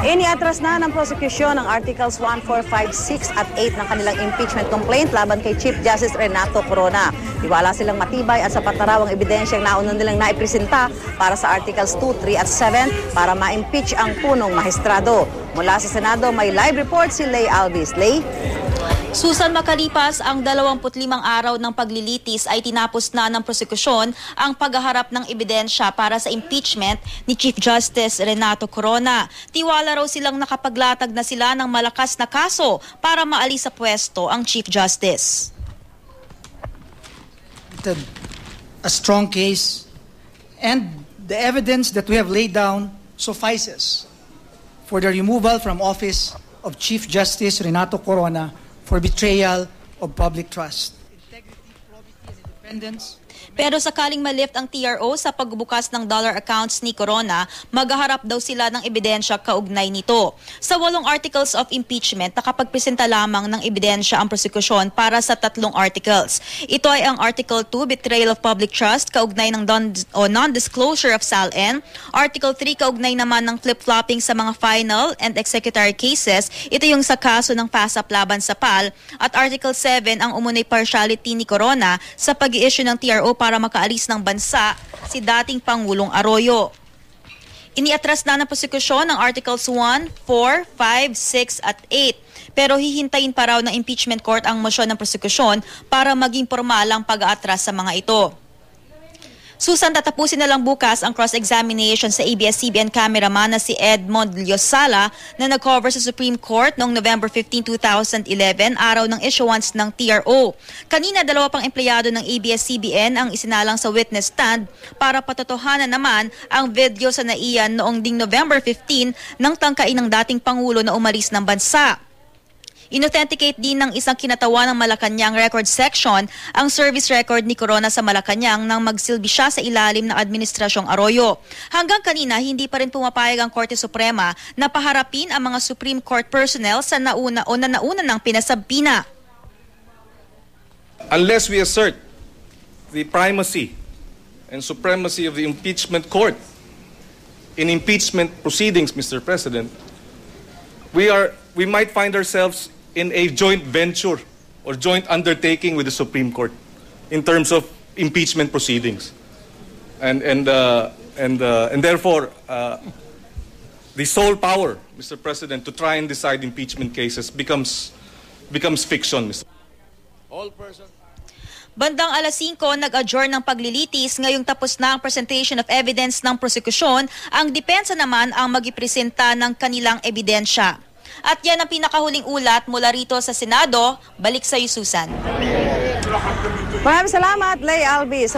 Iniatras na ng prosecution ang Articles 1, 4, 5, 6 at 8 ng kanilang impeachment complaint laban kay Chief Justice Renato Corona. Iwala silang matibay at sapat na raw ang ebidensyang nauna nilang naipresenta para sa Articles 2, 3 at 7 para ma-impeach ang punong mahistrado. Mula sa Senado, may live report si Lay Alvis. Lay? Susan, makalipas ang 25 araw ng paglilitis ay tinapos na ng prosekusyon ang paghaharap ng ebidensya para sa impeachment ni Chief Justice Renato Corona. Tiwala raw silang nakapaglatag na sila ng malakas na kaso para maalis sa pwesto ang Chief Justice. A strong case and the evidence that we have laid down suffices for the removal from office of Chief Justice Renato Corona for betrayal of public trust. Integrity, probity, and independence. Pero sakaling malift ang TRO sa pagbubukas ng dollar accounts ni Corona, maghaharap daw sila ng ebidensya kaugnay nito. Sa 8 articles of impeachment, nakapagpresenta lamang ng ebidensya ang prosekusyon para sa 3 articles. Ito ay ang Article 2, Betrayal of Public Trust, kaugnay ng non-disclosure of SALN. Article 3, kaugnay naman ng flip-flopping sa mga final and executory cases. Ito yung sa kaso ng PASAP laban sa PAL. At Article 7, ang umunay partiality ni Corona sa pag-i-issue ng TRO para makaalis ng bansa si dating Pangulong Arroyo. Iniatras na ng prosekusyon ang Articles 1, 4, 5, 6 at 8. Pero hihintayin pa raw ng impeachment court ang mosyon ng prosekusyon para maging formal ang pag-aatras sa mga ito. Susan, tatapusin na lang bukas ang cross-examination sa ABS-CBN cameraman na si Edmond Liosala na nag-cover sa Supreme Court noong November 15, 2011, araw ng issuance ng TRO. Kanina, 2 pang empleyado ng ABS-CBN ang isinalang sa witness stand para patotohanan naman ang video sa NAIA noong ding November 15 ng tangkain ng dating Pangulo na umalis ng bansa. Inauthenticate din ng isang kinatawan ng Malacanang Record Section ang service record ni Corona sa Malacanang nang magsilbi siya sa ilalim ng Administrasyong Arroyo. Hanggang kanina, hindi pa rin pumapayag ang Korte Suprema na paharapin ang mga Supreme Court personnel sa nauna ng pinasabpina. Unless we assert the primacy and supremacy of the impeachment court in impeachment proceedings, Mr. President, we might find ourselves in a joint venture or joint undertaking with the Supreme Court in terms of impeachment proceedings, and therefore the sole power, Mr. President, to try and decide impeachment cases becomes fiction, Mr. Bandang alas 5, nag-adjourn ng paglilitis. Ngayong tapos na ang presentation of evidence ng prosekusyon, ang depensa naman ang magipresenta ng kanilang ebidensya. At yan ang pinakahuling ulat mula rito sa Senado. Balik sa iyo, Susan. Maraming salamat, Lay Alvis.